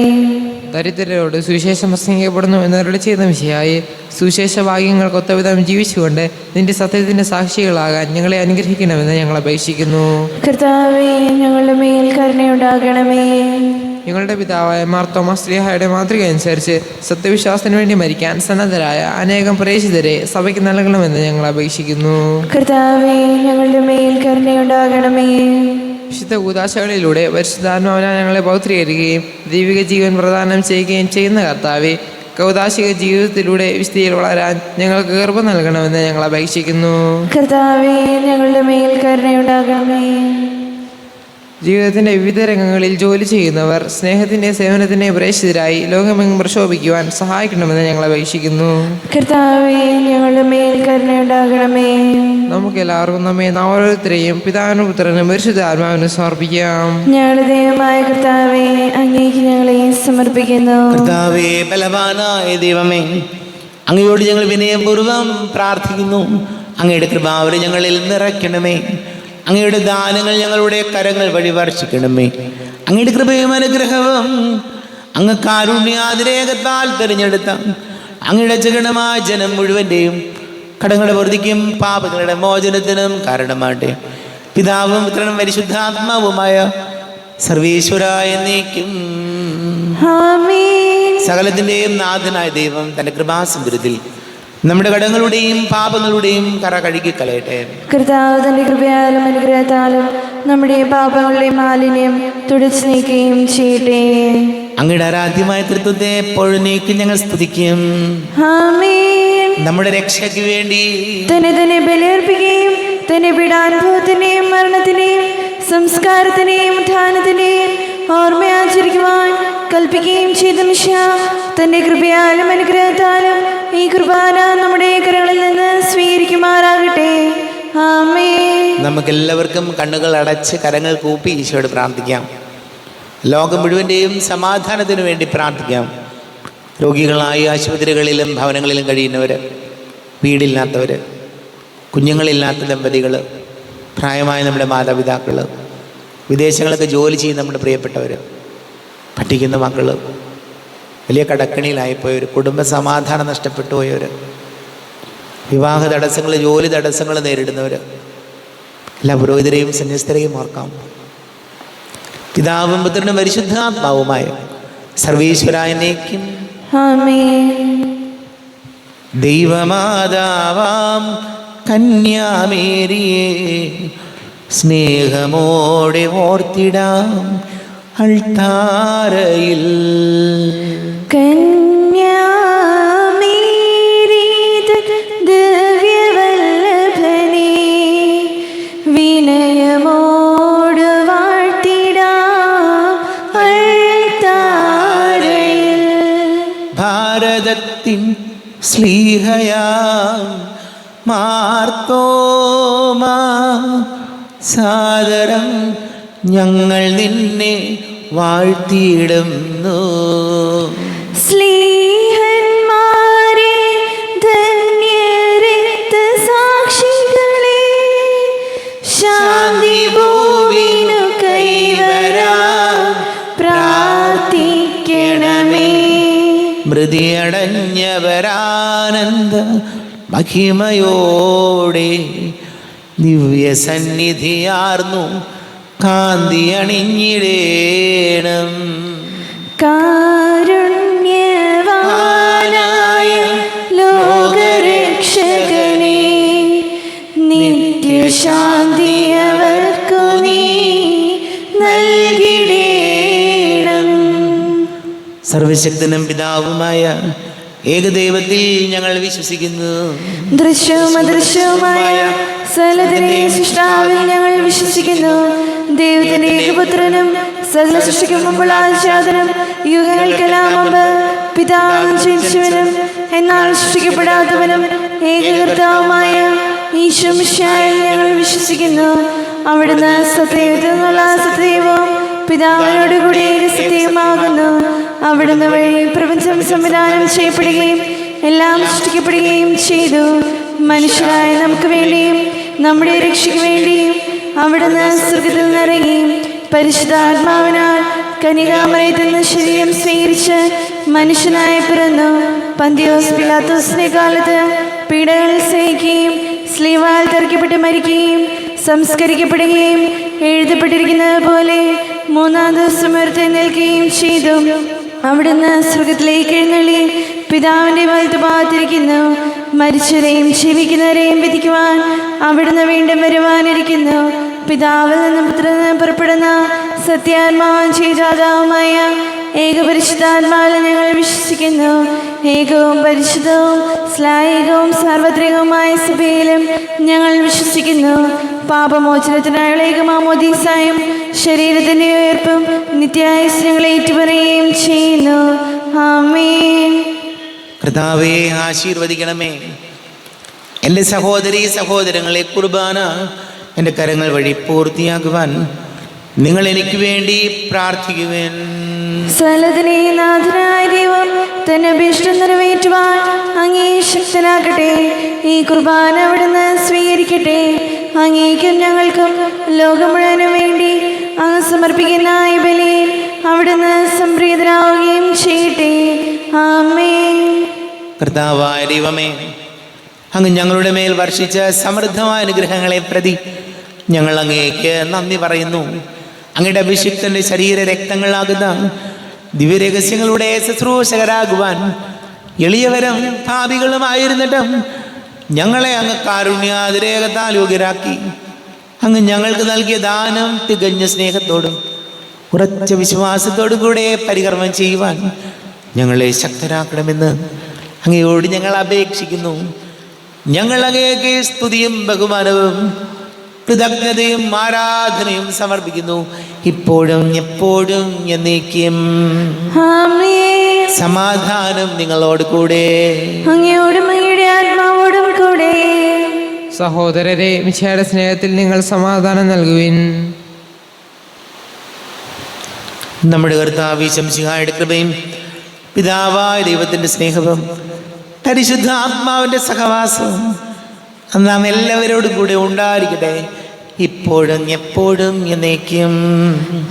ദരിദ്രരോട് സുവിശേഷം പ്രസംഗിക്കപ്പെടുന്നു എന്നവരുടെ ചെയ്ത വിഷയമായി സുവിശേഷ ഭാഗ്യങ്ങൾക്ക് ഒത്തവിധം ജീവിച്ചുകൊണ്ട് നിന്റെ സത്യത്തിന്റെ സാക്ഷികളാകാൻ ഞങ്ങളെ അനുഗ്രഹിക്കണമെന്ന് ഞങ്ങൾ അപേക്ഷിക്കുന്നു. കർത്താവേ, ഞങ്ങളുടെ മേൽ കരുണയുണ്ടാകണമേ. ഞങ്ങളുടെ പിതാവായ മാർ തോമാസ് ശ്ലീഹായുടെ മാതൃക അനുസരിച്ച് സത്യവിശ്വാസത്തിന് വേണ്ടി മരിക്കാൻ സന്നദ്ധരായ അനേകം പ്രേക്ഷിതരെ സഭയ്ക്ക് നൽകണമെന്ന് ഞങ്ങൾ അപേക്ഷിക്കുന്നു. കർത്താവേ, ഞങ്ങളുടെ മേൽ കരുണയുണ്ടാകണമേ. വിശുദ്ധ കൂദാശകളിലൂടെ പരിശുദ്ധാത്മാവിനാൽ ഞങ്ങളെ പൗത്രീകരിക്കുകയും ദൈവിക ജീവൻ പ്രദാനം ചെയ്യുകയും ചെയ്യുന്ന കർത്താവെ, കൗദാശിക ജീവിതത്തിലൂടെ വിശുദ്ധിയിൽ വളരാൻ ഞങ്ങൾക്ക് കൃപ നൽകണമെന്ന് ഞങ്ങൾ അപേക്ഷിക്കുന്നു. കർത്താവേ, ഞങ്ങളുടെ മേൽ കരുണയുണ്ടാകണമേ. ജീവിതത്തിൻ്റെ വിവിധ രംഗങ്ങളിൽ ജോലി ചെയ്യുന്നവർ സ്നേഹത്തിൻ്റെ സേവനത്തിൻ്റെ പ്രേക്ഷിതരായി ലോകമെങ്ങും പ്രക്ഷോഭിക്കുവാൻ സഹായിക്കണമെന്ന് ഞങ്ങൾ അപേക്ഷിക്കുന്നു. കർത്താവേ, ഞങ്ങളുടെ മേൽ കരുണയുണ്ടാകണമേ. നമുക്കെല്ലാവർക്കും നമ്മെ ഓരോരുത്തരെയും പിതാവിനും പുത്രനും പരിശുദ്ധ ആത്മാവിനും സമർപ്പിക്കാം. ഞങ്ങളുടെ ദൈവമായ കർത്താവേ, അങ്ങേക്ക് ഞങ്ങളെ സമർപ്പിക്കുന്നു. കർത്താവേ, ബലവാനായ ദൈവമേ, അങ്ങയോട് ഞങ്ങൾ വിനയപൂർവ്വം പ്രാർത്ഥിക്കുന്നു. അങ്ങയുടെ കൃപാവരെ ഞങ്ങളിൽ നിറയ്ക്കണമേ. അങ്ങയുടെ ദാനങ്ങൾ ഞങ്ങളുടെ കരങ്ങൾ വഴി വർഷിക്കണമേ. അങ്ങയുടെ കൃപയും അനുഗ്രഹവും അങ്ങ് കാരുണ്യാതിരേകത്താൽ തിരഞ്ഞെടുത്ത അങ്ങയുടെ ജഗണമായ ജനം മുഴുവൻ്റെയും കടങ്ങളുടെ വൃദ്ധിക്കും പാപങ്ങളുടെ മോചനത്തിനും കാരണമാട്ടെ. പിതാവും പുത്രനും പരിശുദ്ധാത്മാവുമായ സർവീശ്വരായ എന്നേക്കും ആമേൻ. സകലത്തിൻ്റെയും നാഥനായ ദൈവം തൻ്റെ കൃപാസമുദ്രത്തിൽ നമ്മുടെ കടങ്ങളുടെയും പാപങ്ങളുടെയും കറ കഴുകി കളയട്ടെ. കർത്താവ് തന്റെ കൃപയാലും അനുഗ്രഹത്താലും നമ്മുടെ പാപങ്ങളുടെ മാലിന്യം തുടച്ചു നീക്കുകയും ചെയ്യട്ടെ. അങ്ങയുടെ ആരാധ്യമായ തൃത്വത്തെ എപ്പോഴും നീക്കി ഞങ്ങൾ സ്തുതിക്കും. ആമേൻ. നമ്മുടെ രക്ഷയ്ക്ക് വേണ്ടി തന്നെ ബലിയർപ്പിക്കുകയും തന്നെ പീഡാനുഭവത്തിന്റെയും മരണത്തിന്റെയും സംസ്കാരത്തിന്റെയും ഉത്ഥാനത്തിന്റെയും ഓർമ്മയാചരിക്കുവാൻ കൽപ്പിക്കുകയും ചെയ്ത മിശിഹാ, തന്റെ കൃപയാലും അനുഗ്രഹത്താലും ഈ കുർബാന നമ്മുടെ കരങ്ങളിൽ നിന്ന് സ്വീകരിക്കുമാറാകട്ടെ. ആമേൻ. നമുക്കെല്ലാവർക്കും കണ്ണുകൾ അടച്ച് കരങ്ങൾ കൂപ്പി ഈശോയോട് പ്രാർത്ഥിക്കാം. ലോകം മുഴുവൻ്റെയും സമാധാനത്തിനു വേണ്ടി പ്രാർത്ഥിക്കാം. രോഗികളായി ആശുപത്രികളിലും ഭവനങ്ങളിലും കഴിയുന്നവർ, വീടില്ലാത്തവർ, കുഞ്ഞുങ്ങളില്ലാത്ത ദമ്പതികൾ, പ്രായമായ നമ്മുടെ മാതാപിതാക്കൾ, വിദേശങ്ങളൊക്കെ ജോലി ചെയ്യുന്ന നമ്മുടെ പ്രിയപ്പെട്ടവർ, പഠിക്കുന്ന മക്കൾ, വലിയ കടക്കണിയിലായിപ്പോയവർ, കുടുംബ സമാധാനം നഷ്ടപ്പെട്ടു പോയവർ, വിവാഹ തടസ്സങ്ങൾ, ജോലി തടസ്സങ്ങൾ നേരിടുന്നവർ, എല്ലാ പുരോഹിതരെയും സന്യസ്തരെയും ഓർക്കാം. പിതാവും പുത്രനും പരിശുദ്ധാത്മാവുമായ സർവീശ്വരായ എന്നേക്കും ആമേൻ. ദൈവമാതാവാം കന്യാമേരിയെ സ്നേഹമോടെ ഓർത്തിടാം അൾത്താരയിൽ. ദിവ്യവല്ലഭനെ വിനയമോട് വാഴ്ത്തിടാം അൾത്താരയിൽ. ഭാരതത്തിൻ സ്ലീഹയാം മാർത്തോമാ സാദരം ഞങ്ങൾ നിന്നെ വാഴ്ത്തിയിടുന്നു. സ്ലീഹന്മാരെ ധന്യരക്തസാക്ഷികളെ ശാന്തി ഭൂവിനു കൈവരാൻ പ്രാർത്ഥിക്കണമേ. മൃതിയടഞ്ഞവരാനന്ദ മഹിമയോടെ ദിവ്യസന്നിധിയാർന്നു കാന്തി അണിഞ്ഞിടേണം. കാരുണ്യവാനായ ലോകരക്ഷകനെ നിത്യശാന്തി അവർക്കു നീ നൽകിടേണം. സർവശക്തനും പിതാവുമായ ഏകദൈവത്തിൽ ഞങ്ങൾ വിശ്വസിക്കുന്നു. ദൃശ്യവും അദൃശ്യവുമായ സകലത്തിന്റെ സൃഷ്ടാവിൽ ഞങ്ങൾ വിശ്വസിക്കുന്നു. ദൈവത്തിന്റെ ഏകപുത്രനും സകല സൃഷ്ടിക്കും മുമ്പുള്ള ആചാതനും യുഗങ്ങൾക്കെല്ലാം മുമ്പ് പിതാവും ജനിച്ചവനും എന്നാൽ സൃഷ്ടിക്കപ്പെടാത്തവനും ഏകകർത്താവുമായ ഈശോ മിശിഹായിൽ ഞങ്ങൾ വിശ്വസിക്കുന്നു. അവിടുന്ന് സത്യത്തിൽ നിന്നുള്ള സത്യവും പിതാവിനോടുകൂടി സത്യമാകുന്നു. അവിടുന്ന് വഴി പ്രപഞ്ചം സംവിധാനം ചെയ്യപ്പെടുകയും എല്ലാം സൃഷ്ടിക്കപ്പെടുകയും ചെയ്തു. മനുഷ്യരായ നമുക്ക് വേണ്ടിയും നമ്മുടെ രക്ഷയ്ക്ക് വേണ്ടിയും അവിടുന്ന് സ്വർഗ്ഗത്തിൽ നിന്നിറങ്ങി പരിശുദ്ധാത്മാവിനാൽ കന്യകാമറിയത്തിൽ നിന്ന് ശരീരം സ്വീകരിച്ച് മനുഷ്യനായി പിറന്നു. പന്തിയോസ് പിലാത്തോസിന്റെ കാലത്ത് പീഡകൾ സഹിക്കുകയും സ്ലീവാൽ തറയ്ക്കപ്പെട്ട് മരിക്കുകയും സംസ്കരിക്കപ്പെടുകയും എഴുതപ്പെട്ടിരിക്കുന്നത് പോലെ മൂന്നാം ദിവസം ഉയർത്തെഴുന്നേൽക്കുകയും ചെയ്തു. അവിടുന്ന് സ്വർഗത്തിലേക്ക് എഴുന്നള്ളി പിതാവിന്റെ വലത്തുഭാഗത്തിരിക്കുന്നു. മരിച്ചവരെയും ജീവിക്കുന്നവരെയും വിധിക്കുവാൻ അവിടുന്ന് വീണ്ടും വരുവാനിരിക്കുന്നു. പിതാവിൽ നിന്നും പുത്രനിൽ നിന്നും പുറപ്പെടുന്ന സത്യാത്മാവും ചെയ്താതാവുമായ ഏകപരിശുദ്ധാത്മാവിൽ ഞങ്ങൾ വിശ്വസിക്കുന്നു. ഏകവും പരിശുദ്ധവും ശ്ലായികവും സാർവത്രികവുമായ സഭയിലും ഞങ്ങൾ വിശ്വസിക്കുന്നു. പാപമോചനത്തിനായുള്ള ഏകമാമോദീസായും ശരീരത്തിന്റെ ഉയർപ്പും നിത്യായുസ്സ് ഞങ്ങൾ ഏറ്റുപറയുകയും ചെയ്യുന്നു. ആമേൻ. കർത്താവേ, ആശീർവദിക്കണമേ. എൻ്റെ സഹോദരീ സഹോദരങ്ങളെ, കുർബാന എൻ്റെ കരങ്ങൾ വഴി പൂർത്തിയാക്കുവാൻ നിങ്ങൾ എനിക്ക് വേണ്ടി പ്രാർത്ഥിക്കുവാൻ. സകലത്തിനെയും നാഥനായ ദൈവം തന്നെ അഭീഷ്ടം നിറവേറ്റുവാൻ അങ്ങേ ശക്തനാക്കട്ടെ. ഈ കുർബാന അവിടുന്ന് സ്വീകരിക്കട്ടെ. അങ്ങേക്കും ഞങ്ങൾക്കും ലോകം മുഴുവനും വേണ്ടി അങ്ങ് സമർപ്പിക്കുന്ന ഈ ബലിയിൽ അവിടുന്ന് സംപ്രീതനാവുകയും ചെയ്യട്ടെ. ആമേൻ. കർത്താവായ ദൈവമേ, അങ്ങ് ഞങ്ങളുടെ മേൽ വർഷിച്ച സമൃദ്ധമായ അനുഗ്രഹങ്ങളെ പ്രതി ഞങ്ങൾ അങ്ങേക്ക് നന്ദി പറയുന്നു. അങ്ങയുടെ അഭിഷിക്തന്റെ ശരീര രക്തങ്ങളാകുന്ന ദിവ്യരഹസ്യങ്ങളുടെ ശുശ്രൂഷകരാകുവാൻ എളിയവരും പാപികളുമായിരുന്നിട്ടും ഞങ്ങളെ അങ്ങ് കാരുണ്യാതിരേകത്താൽ യോഗ്യരാക്കി. അങ്ങ് ഞങ്ങൾക്ക് നൽകിയ ദാനം തികഞ്ഞ സ്നേഹത്തോടും ഉറച്ച വിശ്വാസത്തോടും കൂടെ പരികർമ്മം ചെയ്യുവാൻ ഞങ്ങളെ ശക്തരാക്കണമെന്ന് അങ്ങയോട് ഞങ്ങൾ അപേക്ഷിക്കുന്നു. ഞങ്ങൾ അങ്ങേക്ക് സ്തുതിയും ബഹുമാനവും കൃതജ്ഞതയും ആരാധനയും സമർപ്പിക്കുന്നു, ഇപ്പോഴും എപ്പോഴും എന്നേക്കും. ആമേൻ. സമാധാനം നിങ്ങളോട് കൂടെ. അങ്ങയോടും അങ്ങയുടെ ആത്മാവോടും കൂടെ. സഹോദരരെ, മിശിഹായുടെ സ്നേഹത്തിൽ നിങ്ങൾ സമാധാനം നൽകുവിൻ. നമ്മുടെ കർത്താവ് ശംസിഹായുടെ കൃപയും പിതാവായ ദൈവത്തിൻ്റെ സ്നേഹവും പരിശുദ്ധ ആത്മാവിൻ്റെ സഹവാസവും നാം എല്ലാവരോടും കൂടെ ഉണ്ടായിരിക്കട്ടെ, ഇപ്പോഴും എപ്പോഴും എന്നേക്കും.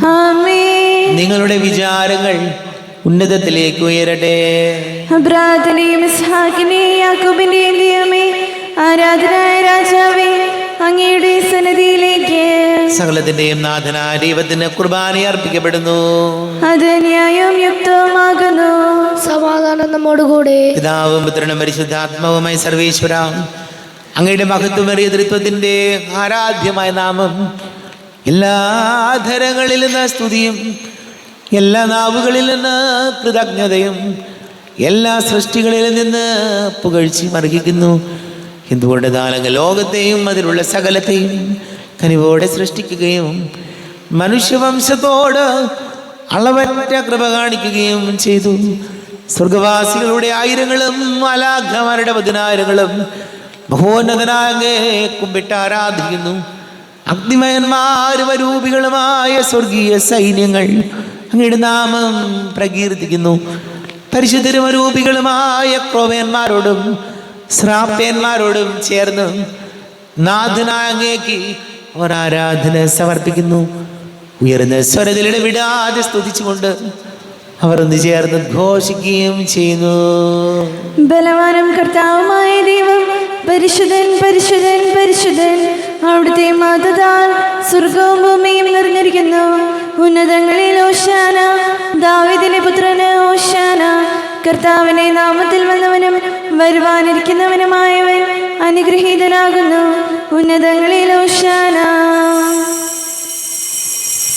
ആമേൻ. നിങ്ങളുടെ വിചാരങ്ങൾ ഉന്നതത്തിലേക്ക് ഉയരട്ടെ. അബ്രാഹത്തിന്റെയും ഇസ്ഹാക്കിന്റെയും യാക്കോബിന്റെയും ദൈവമേ, ആരാധനായ രാജാവേ, അങ്ങയുടെ സന്നിധിയിലേക്ക് സകലത്തിന്റെയും നാഥനായ ദൈവത്തിന് കുർബാന അർപ്പിക്കപ്പെടുന്നു. അത് ന്യായവും യുക്തവുമാകുന്നു. സമാധാനം നമ്മോടുകൂടെ. പിതാവും പുത്രനും പരിശുദ്ധാത്മാവുമായി സർവേശ്വര, അങ്ങയുടെ മഹത്വമേറിയ ത്രിത്വത്തിന്റെ ആരാധ്യമായ നാമം എല്ലാ ധരങ്ങളിൽ നിന്ന് സ്തുതിയും എല്ലാ നാവുകളിൽ നിന്ന് കൃതജ്ഞതയും എല്ലാ സൃഷ്ടികളിൽ നിന്ന് പുകഴ്ചയും അർഹിക്കുന്നു. എന്തുകൊണ്ടെന്നാൽ അങ്ങ് ലോകത്തെയും അതിലുള്ള സകലത്തെയും കനിവോടെ സൃഷ്ടിക്കുകയും മനുഷ്യവംശത്തോട് അളവറ്റ കൃപ കാണിക്കുകയും ചെയ്തു. സ്വർഗവാസികളുടെ ആയിരങ്ങളും മാലാഖമാരുടെ പതിനായിരങ്ങളും മഹോന്നതനായ അങ്ങേ കുമ്പിട്ട് ആരാധിക്കുന്നു. അഗ്നിമയന്മാരും അരൂപികളുമായ സ്വർഗീയ സൈന്യങ്ങൾ അങ്ങയുടെ നാമം പ്രകീർത്തിക്കുന്നു. പരിശുദ്ധരും അരൂപികളുമായ ക്രോവേന്മാരോടും ശ്രാപ്യന്മാരോടും ചേർന്ന് നാഥനായ അങ്ങേക്ക് അവർ ആരാധന സമർപ്പിക്കുന്നു. ഉയർന്ന സ്വരത്തിൽ ഇടവിടാതെ സ്തുതിച്ചുകൊണ്ട് അവർ ഒന്ന് ചേർന്ന് ഘോഷിക്കുകയും ചെയ്യുന്നു. ബലവാനും കർത്താവുമായ ദൈവം പരിശുദ്ധൻ പരിശുദ്ധൻ പരിശുദ്ധൻ. അവിടുത്തെ മഹത്വത്താൽ സ്വർഗവും ഭൂമിയും നിറഞ്ഞിരിക്കുന്നു. ഉന്നതങ്ങളിൽ ഓശാന, ദാവീദിന്റെ പുത്രന് ഓശാന. കർത്താവിന്റെ നാമത്തിൽ വന്നവനും വരുവാനിരിക്കുന്നവനുമായവൻ അനുഗ്രഹീതനാകുന്നു. ഉന്നതങ്ങളിൽ ഓശാന.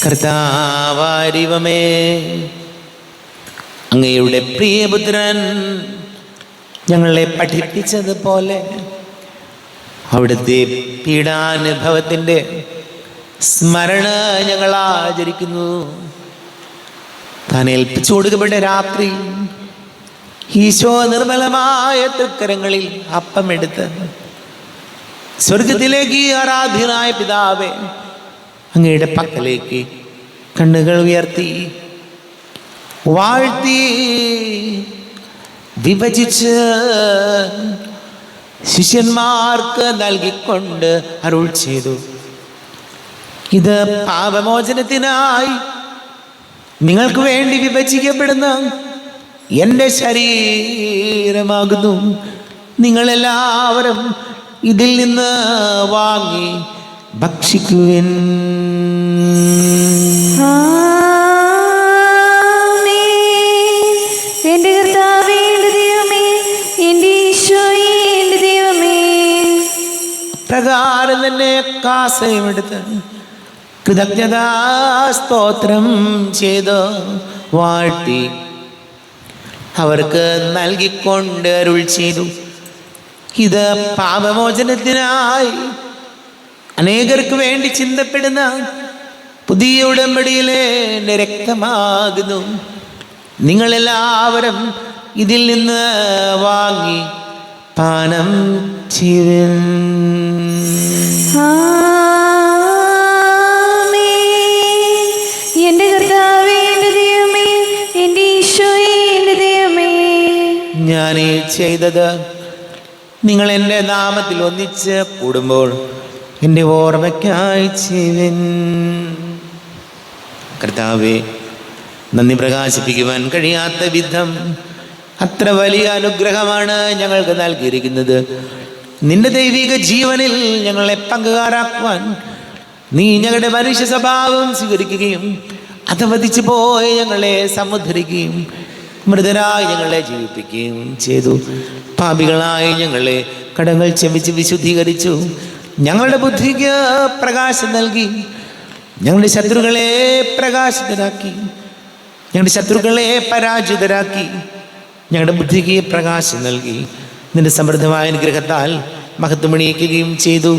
കർത്താവാരിവമേ, അങ്ങയുടെ പ്രിയപുത്രൻ ഞങ്ങളെ പഠിപ്പിച്ചതുപോലെ അവിടുത്തെ പീഡാനുഭവത്തിൻ്റെ സ്മരണ ഞങ്ങൾ ആചരിക്കുന്നു. താൻ ഏൽപ്പിച്ചു കൊടുക്കപ്പെട്ട രാത്രി ഈശോ നിർമ്മലമായ തൃക്കരങ്ങളിൽ അപ്പമെടുത്ത് സ്വർഗത്തിലേക്ക് ആരാധ്യനായ പിതാവേ, അങ്ങയുടെ പക്കലേക്ക് കണ്ണുകൾ ഉയർത്തി വാഴ്ത്തി വിഭജിച്ച് ശിഷ്യന്മാർക്ക് നൽകിക്കൊണ്ട് അരുൾ ചെയ്തു: ഇത് പാപമോചനത്തിനായി നിങ്ങൾക്ക് വേണ്ടി വിഭജിക്കപ്പെടുന്ന എൻ്റെ ശരീരമാകുന്നു. നിങ്ങളെല്ലാവരും ഇതിൽ നിന്ന് വാങ്ങി ഭക്ഷിക്കുവിൻ. എന്റെ കർത്താവേ, എന്റെ ദൈവമേ, എന്റെ ഈശോയേ, എന്റെ ദൈവമേ. പ്രകാരം തന്നെ കാസയുമെടുത്ത് കൃതജ്ഞതാ സ്തോത്രം ചെയ്ത് വാഴ്ത്തി അവർക്ക് നൽകിക്കൊണ്ട് അരുൾ ചെയ്തു: ഇത് പാപമോചനത്തിനായി അനേകർക്ക് വേണ്ടി ചിന്തപ്പെടുന്ന പുതിയ ഉടമ്പടിയിലെ എൻ്റെ രക്തമാകുന്നു. നിങ്ങളെല്ലാവരും ഇതിൽ നിന്ന് വാങ്ങി പാനം ചെയ്യുവിൻ. എന്റെ കർത്താവേ, എന്റെ ദൈവമേ, എന്റെ ഈശോയേ, എന്റെ ദൈവമേ. ഞാൻ ഈ ചെയ്തത് നിങ്ങൾ എൻ്റെ നാമത്തിൽ ഒന്നിച്ച് കൂടുമ്പോൾ എൻ്റെ ഓർമ്മയ്ക്കായി ചെയ്യുവിൻ. കർത്താവേ, നന്ദി പ്രകാശിപ്പിക്കുവാൻ കഴിയാത്ത വിധം അത്ര വലിയ അനുഗ്രഹമാണ് ഞങ്ങൾക്ക് നൽകിയിരിക്കുന്നത്. നിന്റെ ദൈവിക ജീവനിൽ ഞങ്ങളെ പങ്കുകാരാക്കുവാൻ നീ ഞങ്ങളുടെ മനുഷ്യ സ്വഭാവം സ്വീകരിക്കുകയും അധവധിച്ചു പോയ ഞങ്ങളെ സമുദ്ധരിക്കുകയും മൃതരായി ഞങ്ങളെ ജീവിപ്പിക്കുകയും ചെയ്തു. പാപികളായി ഞങ്ങളെ കടങ്ങൾ ക്ഷമിച്ച് വിശുദ്ധീകരിച്ചു. ഞങ്ങളുടെ ബുദ്ധിക്ക് പ്രകാശം നൽകി. ഞങ്ങളുടെ ശത്രുക്കളെ പ്രകാശിതരാക്കി. ഞങ്ങളുടെ ശത്രുക്കളെ പരാജിതരാക്കി. ഞങ്ങളുടെ ബുദ്ധിക്ക് പ്രകാശം നൽകി. നിന്റെ സമൃദ്ധമായ അനുഗ്രഹത്താൽ മഹത്വമണിയിക്കുകയും ചെയ്തു.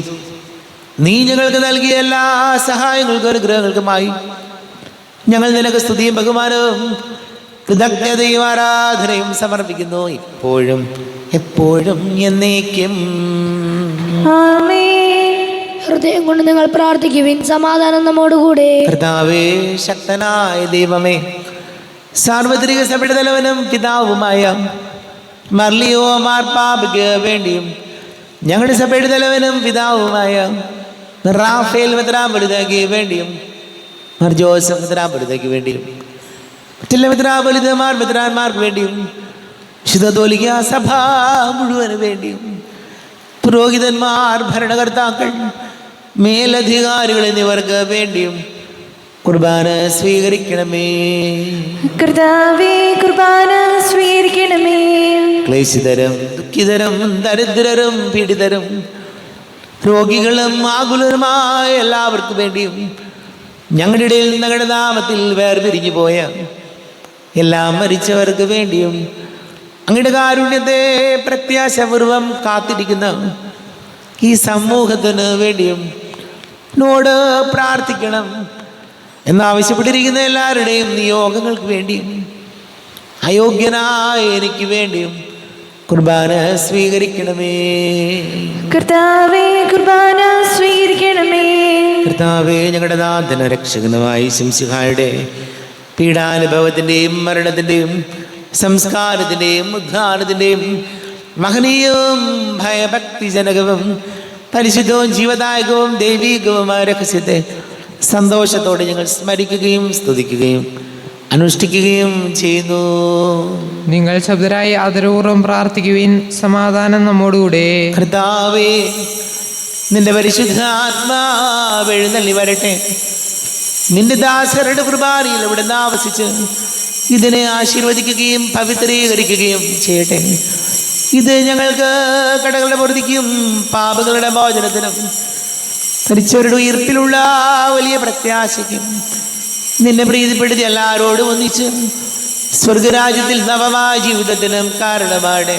നീ ഞങ്ങൾക്ക് നൽകിയ എല്ലാ സഹായങ്ങൾക്കും അനുഗ്രഹങ്ങൾക്കുമായി ഞങ്ങൾ നിനക്ക് സ്തുതിയും ബഹുമാനവും കൃതജ്ഞതയും ആരാധനയും സമർപ്പിക്കുന്നു, ഇപ്പോഴും എപ്പോഴും എന്നേക്കും. ഹൃദയം കൊണ്ട് നിങ്ങൾ പ്രാർത്ഥിക്കുവിൻ. സമാധാനം നമ്മോടുകൂടെ. കർത്താവേ, ശക്തനായ ദൈവമേ, സാർവത്രിക സഭയുടെ തലവനും പിതാവുമായ മർലിയോ മാർപ്പാപ്പയ്ക്ക് വേണ്ടിയും ഞങ്ങളുടെ സഭയുടെ തലവനും പിതാവുമായ റാഫേൽ മെത്രാപ്പൊലീത്തയ്ക്ക് വേണ്ടിയും മാർ ജോസഫ് മെത്രാപ്പൊലീത്തയ്ക്ക് വേണ്ടിയും മറ്റുള്ള മെത്രാന്മാർക്ക് വേണ്ടിയും വിശുദ്ധ കത്തോലിക്കാ സഭ മുഴുവന് വേണ്ടിയും പുരോഹിതന്മാർ, ഭരണകർത്താക്കൾ, മേലധികാരികൾ എന്നിവർക്ക് വേണ്ടിയും കുർബാന സ്വീകരിക്കണമേ. കർത്താവേ, കുർബാന സ്വീകരിക്കണമേ. ക്ലേശിതരും ദുഃഖിതരും ദരിദ്രരും പീഡിതരും രോഗികളും ആകുലരുമായ എല്ലാവർക്കും വേണ്ടിയും ഞങ്ങളുടെ ഇടയിൽ ഞങ്ങളുടെ നാമത്തിൽ വേർപിരിഞ്ഞു പോയ എല്ലാ മരിച്ചവർക്ക് വേണ്ടിയും അങ്ങയുടെ കാരുണ്യത്തെ പ്രത്യാശപൂർവം കാത്തിരിക്കുന്ന ഈ സമൂഹത്തിന് വേണ്ടിയും നോട് പ്രാർത്ഥിക്കണം എന്നാവശ്യപ്പെട്ടിരിക്കുന്ന എല്ലാവരുടെയും നിയോഗങ്ങൾക്ക് വേണ്ടിയും അയോഗ്യനായ എനിക്ക് വേണ്ടിയും കുർബാന സ്വീകരിക്കണമേ. കർത്താവേ, കുർബാന സ്വീകരിക്കണമേ. കർത്താവേ, ഞങ്ങളുടെ നാഥന രക്ഷകനുമായി ശംസിഹായുടെ പീഡാനുഭവത്തിൻ്റെയും മരണത്തിൻ്റെയും സംസ്കാരത്തിൻ്റെയും ഉദ്ധാനത്തിൻ്റെയും മഹനീയവും ഭയഭക്തിജനകവും പരിശുദ്ധവും ജീവദായകവും ദൈവീകവുമായ രഹസ്യത്തെ സന്തോഷത്തോടെ ഞങ്ങൾ സ്മരിക്കുകയും സ്തുതിക്കുകയും അനുഷ്ഠിക്കുകയും ചെയ്യുന്നു. നിങ്ങൾ ശബ്ദരായി ആദരപൂർവ്വം പ്രാർത്ഥിക്കുവിൻ. സമാധാനം നമ്മോടുകൂടെ. കർത്താവേ, നിന്റെ പരിശുദ്ധാത്മാവ് എഴുന്നള്ളി വരട്ടെ. നിന്റെ ദാസരുടെ കുർബാനയിൽ ഇവിടെ ആവസിച്ച് ഇതിനെ ആശീർവദിക്കുകയും പവിത്രീകരിക്കുകയും ചെയ്യട്ടെ. ഇത് ഞങ്ങൾക്ക് കടകളുടെ പൊറുതിക്കും പാപങ്ങളുടെ മോചനത്തിനും മരിച്ചവരുടെ ഉയർപ്പിലുള്ള വലിയ പ്രത്യാശയ്ക്കും നിന്നെ പ്രീതിപ്പെടുത്തി എല്ലാവരോടും ഒന്നിച്ച് സ്വർഗരാജ്യത്തിൽ നവമായ ജീവിതത്തിനും കാരണമാണ്.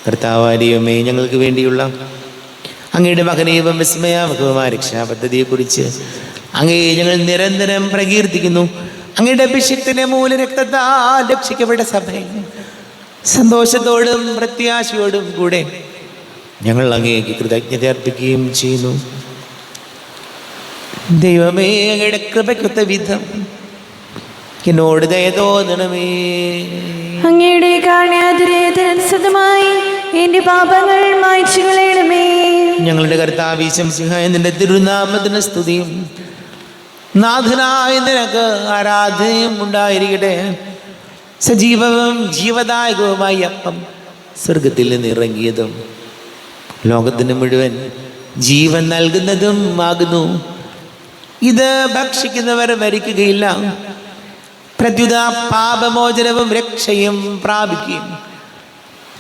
കർത്താവാരിയമ്മേ, ഞങ്ങൾക്ക് വേണ്ടിയുള്ള അങ്ങയുടെ മഹനീയവും വിസ്മയാമുഖവുമായ രക്ഷാപദ്ധതിയെക്കുറിച്ച് അങ്ങേ ഞങ്ങൾ നിരന്തരം പ്രകീർത്തിക്കുന്നു. അങ്ങയുടെ അഭിഷേകത്തിന്റെ മൂലരക്തത്താൽ രക്ഷിക്കപ്പെട്ട സഭയിൽ സന്തോഷത്തോടും പ്രത്യാശയോടും കൂടെ ഞങ്ങൾ അങ്ങേക്ക് കൃതജ്ഞത അർപ്പിക്കുകയും ചെയ്യുന്നു. ദൈവമേ, അങ്ങയുടെ കൃപയ്ക്കൊത്ത വിധം എന്നോട് ദയ തോന്നണമേ. അങ്ങയുടെ കാരുണ്യാതിരേതനുസൃതമായി എന്റെ പാപങ്ങൾ മായ്ച്ചു കളയണമേ. ഞങ്ങളുടെ കർത്താവേ ശംസിഹായ നിന്റെ തിരുനാമത്തിന് സ്തുതിയും നാഥനായ നിനക്ക് ആരാധനയും ഉണ്ടായിരിക്കട്ടെ. സജീവവും ജീവദായകവുമായി അപ്പം സ്വർഗത്തിൽ നിന്ന് ഇറങ്ങിയതും ലോകത്തിന് മുഴുവൻ ജീവൻ നൽകുന്നതും ആകുന്നു. ഇത് ഭക്ഷിക്കുന്നവർ മരിക്കുകയില്ല, പ്രത്യുത പാപമോചനവും രക്ഷയും പ്രാപിക്കുകയും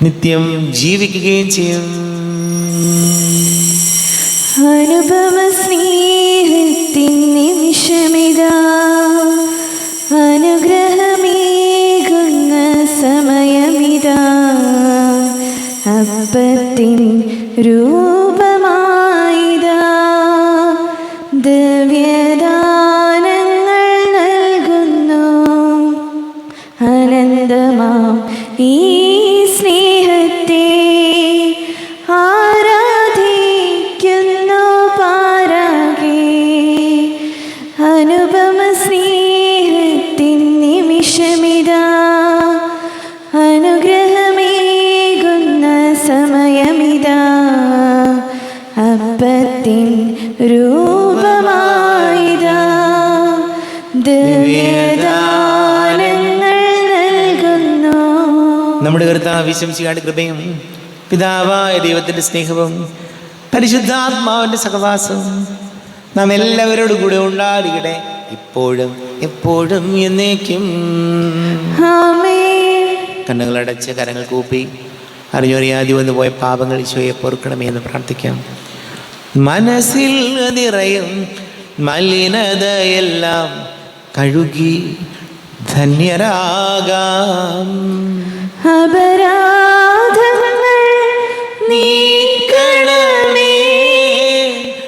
നിത്യം ജീവിക്കുകയും ചെയ്യും. അനുപമ സ്നേഹത്തിൻ നിമിഷമിതാ, അനുഗ്രഹമേകുന്ന സമയമിതാ, അപ്പത്തിൻ രൂപമായിതാ, ദിവ്യദാനങ്ങൾ നൽകുന്നു. അനന്തമാം ഈ സ്നേഹത്തെ ആരാധിക്കുന്നു പാരാകെ. അനുപമ സ്നേഹത്തിൻ നിമിഷമിതാ, അനുഗ്രഹമേകുന്ന സമയമിതാ, അപ്പത്തിൻ രൂപമായിതാ, ദിവ്യദാനങ്ങൾ നൽകുന്നു. നമ്മുടെ കർത്താവ് ശംസിഹായുടെ കൃപയും പിതാവായ ദൈവത്തിൻ്റെ സ്നേഹവും പരിശുദ്ധാത്മാവിൻ്റെ സഹവാസവും നാം എല്ലാവരോടും കൂടെ ഉണ്ടായിരിക്കട്ടെ, ഇപ്പോഴും എപ്പോഴും എന്നേക്കും. ആമേൻ. കണ്ണുകളടച്ച് കരങ്ങൾ കൂപ്പി അറിഞ്ഞറിയാതെ വന്നു പോയ പാപങ്ങൾ ഈശോയെ പൊറുക്കണമേ എന്ന് പ്രാർത്ഥിക്കാം. മനസ്സിൽ നിറയും മലിനതയെല്ലാം കഴുകി ധന്യരാകാം. അപരാധങ്ങൾ നീക്കണമേ,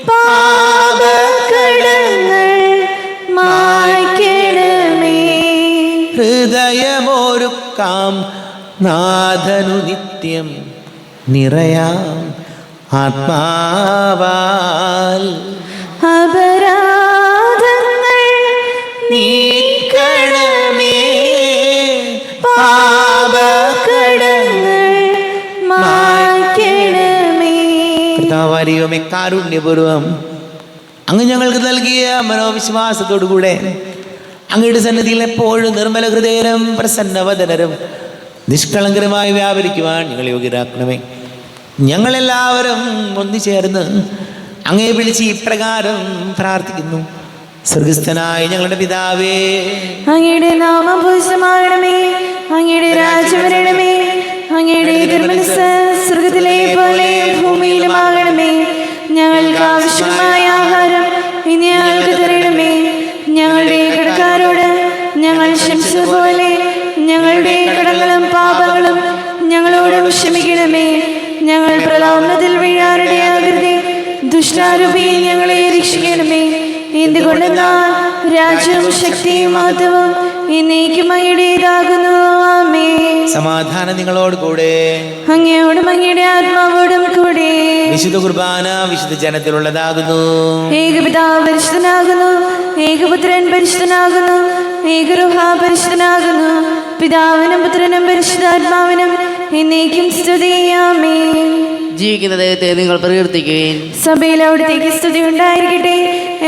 പാപക്കടങ്ങൾ മായ്ക്കണമേ. ഹൃദയമൊരുക്കാം നാഥനു നിത്യം നിറയാം ആത്മാവാൽ. അപരാധങ്ങൾ നീക്കണമേ, പാപക്കടങ്ങൾ മായ്ക്കണമേ. കർത്താവാരിയോമേ, കാരുണ്യപൂർവം അങ്ങ് ഞങ്ങൾക്ക് നൽകിയ മനോവിശ്വാസത്തോടുകൂടെ അങ്ങയുടെ സന്നിധിയിൽ എപ്പോഴും നിർമ്മല ഹൃദയരും പ്രസന്നവദനരും നിഷ്കളങ്കരമായി വ്യാപരിക്കുവാൻ ഞങ്ങൾ യോഗ്യരാക്കണമേ. ഞങ്ങളെല്ലാവരും ഒന്നുചേർന്ന് അങ്ങയെ വിളിച്ച് ഇപ്രകാരം പ്രാർത്ഥിക്കുന്നു. സ്വർഗസ്ഥനായ ഞങ്ങളുടെ പിതാവേ, അങ്ങയുടെ നാമം പൂജിതമാകണമേ. അങ്ങയുടെ രാജ്യം വരണമേ. അങ്ങയുടെ തിരുമനസ്സ് സ്വർഗത്തിലെ പോലെ ഭൂമിയിലുമാകണമേ. ഞങ്ങൾക്ക് ആവശ്യമായ ആഹാരം ഇനി ഞങ്ങൾക്ക് തരണമേ. ഞങ്ങളുടെ കടക്കാരോട് ഞങ്ങൾ ക്ഷമിച്ചതുപോലെ ഞങ്ങളുടെ കടങ്ങളും പാപങ്ങളും ഞങ്ങളോടും ക്ഷമിക്കണമേ. ഞങ്ങൾ പ്രലോഭനത്തിൽ വീഴാനിടയാകരുതേ. ദുഷ്ടാരൂപി ഞങ്ങളെ രക്ഷിക്കണമേ. എന്തുകൊണ്ടെന്നാൽ രാജ്യവും ശക്തിയും മഹത്വവും എന്നേക്കും അങ്ങയുടേതാകുന്നു. ആമേൻ. സമാധാനം നിങ്ങളോട് കൂടെ. അങ്ങയോടും അങ്ങയുടെ ആത്മാവോടും കൂടെ. വിശുദ്ധ കുർബാന വിശുദ്ധ ജനത്തിലുള്ളതാകുന്നു. ഏകപിതാവ് പരിശുദ്ധനാകുന്നു. ഏകപുത്രൻ പരിശുദ്ധനാകുന്നു. ഏകരൂഹ പരിശുദ്ധനാകുന്നു. പിതാവിനും പുത്രനും പരിശുദ്ധാത്മാവിനും എന്നേക്കും സ്തുതി. ആമേൻ. ജീവിക്കുന്ന ദൈവത്തെ നിങ്ങൾ പ്രകീർത്തിക്കുകയും സഭയിൽ അവിടുത്തേക്ക് സ്തുതി ഉണ്ടായിരിക്കട്ടെ.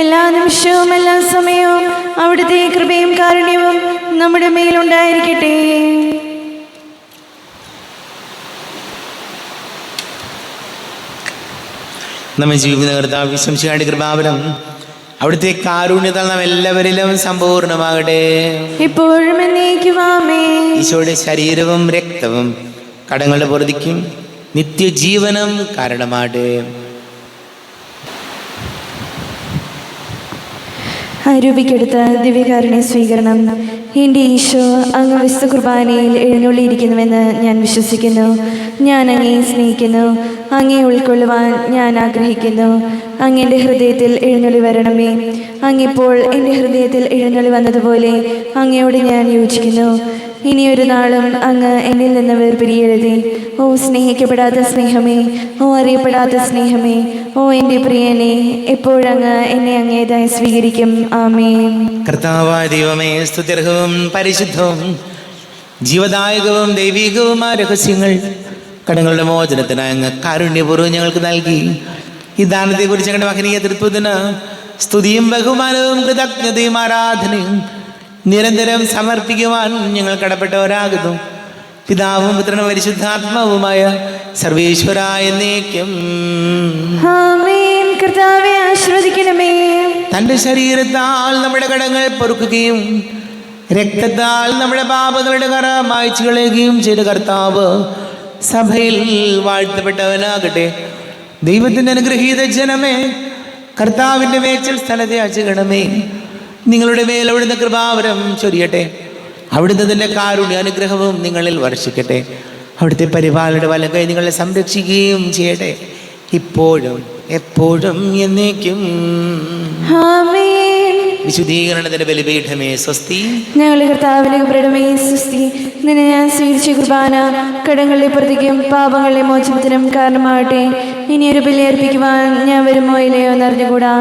എല്ലാ നിമിഷവും എല്ലാ സമയവും അവിടുത്തെ കൃപയും കാരുണ്യവും നമ്മുടെ മേലുണ്ടായിരിക്കട്ടെ. നമ്മെ ജീവിക്കുന്ന കർത്താവ് വിശംസിയാണ്ട് കൃപാവരം അവിടുത്തെ കാരുണ്യത്താൽ നാം എല്ലാവരിലും സമ്പൂർണ്ണമാകട്ടെ. ഇപ്പോഴും എന്നേക്കും ആമേൻ. ഈശോയുടെ ശരീരവും രക്തവും കടങ്ങളുടെ പൊറുതിക്കും നിത്യജീവനം കാരണമാകട്ടെ. ആരോപിക്കെടുത്ത ദിവ്യകാരുണ്യ സ്വീകരണം. എൻ്റെ ഈശോ അങ്ങ് വിശുദ്ധ കുർബാനയിൽ എഴുന്നള്ളിയിരിക്കുന്നുവെന്ന് ഞാൻ വിശ്വസിക്കുന്നു. ഞാൻ അങ്ങയെ സ്നേഹിക്കുന്നു. അങ്ങയെ ഉൾക്കൊള്ളുവാൻ ഞാൻ ആഗ്രഹിക്കുന്നു. അങ്ങയുടെ ഹൃദയത്തിൽ എഴുന്നള്ളി വരണമേ. അങ്ങിപ്പോൾ എൻ്റെ ഹൃദയത്തിൽ എഴുന്നള്ളി വന്നതുപോലെ അങ്ങയോട് ഞാൻ യോജിക്കുന്നു. ഇനിയൊരു നാളും അങ്ങ് എന്നിൽ നിന്ന് വേർപിരിയരുതേ. ഓ സ്നേഹിക്കപ്പെടാത്ത സ്നേഹമേ, ഓ അറിയപ്പെടാത്ത സ്നേഹമേ, ഓ എൻ്റെ പ്രിയനെ, എപ്പോഴങ്ങ് എന്നെ അങ്ങേതായി സ്വീകരിക്കും. ആമേൻ. കർത്താവായ ദൈവമേ, സ്തുത്യർഹവും പരിശുദ്ധവും ജീവദായകവും ദൈവികവുമായ രഹസ്യങ്ങൾ കടങ്ങളുടെ മോചനത്തിനായി അങ്ങ് കാരുണ്യപൂർവ്വം ഞങ്ങൾക്ക് നൽകി. ഈ ദാനത്തെക്കുറിച്ച് ഞങ്ങളുടെ മഹനീയ തൃത്വത്തിന് സ്തുതിയും ബഹുമാനവും കൃതജ്ഞതയും ആരാധനയും നിരന്തരം സമർപ്പിക്കുവാൻ ഞങ്ങൾ കടപ്പെട്ടവരാകുന്നു. പിതാവും പുത്രനും പരിശുദ്ധാത്മാവുമായ സർവേശ്വര എന്നേക്കും. ആമേൻ. കർത്താവേ ആശീർവദിക്കണമേ. തൻ്റെ ശരീരത്താൽ നമ്മുടെ കടങ്ങൾ പൊറുക്കുകയും രക്തത്താൽ നമ്മുടെ പാപങ്ങളുടെ കറ മായ്ച്ചു കളയുകയും ചെയ്ത കർത്താവ് സഭയിൽ വാഴ്ത്തപ്പെട്ടവനാകട്ടെ. ദൈവത്തിൻ്റെ അനുഗ്രഹീത ജനമേ, കർത്താവിൻ്റെ മേച്ചൽ സ്ഥലത്തെ അച്ചുകണമേ. നിങ്ങളുടെ മേൽ അവിടുന്ന് കൃപാവരം ചൊരിയട്ടെ. അവിടുന്ന് തൻ്റെ കാരുണ്യ അനുഗ്രഹവും നിങ്ങളിൽ വർഷിക്കട്ടെ. അവിടുത്തെ പരിപാലനയുടെ വലങ്കൈ നിങ്ങളെ സംരക്ഷിക്കുകയും ചെയ്യട്ടെ, ഇപ്പോഴും എപ്പോഴും എന്നേക്കും. ആമേൻ. വിശുദ്ധീകരണത്തിന്റെ ബലിപീഠമേ സ്വസ്തി. ഞങ്ങളുടെ കർത്താവിന്റെ കൃപയുടെമേ സ്വസ്തി. നിന്നെ ഞാൻ സ്വീകരിച്ച കുർബാന കടങ്ങളുടെ പ്രതിക്കും പാപങ്ങളുടെ മോചനത്തിനും കാരണമാകട്ടെ. ഇനിയൊരു ബലി അർപ്പിക്കുവാൻ ഞാൻ വരുമോ ഇല്ലയോ എന്നറിഞ്ഞുകൂടാ.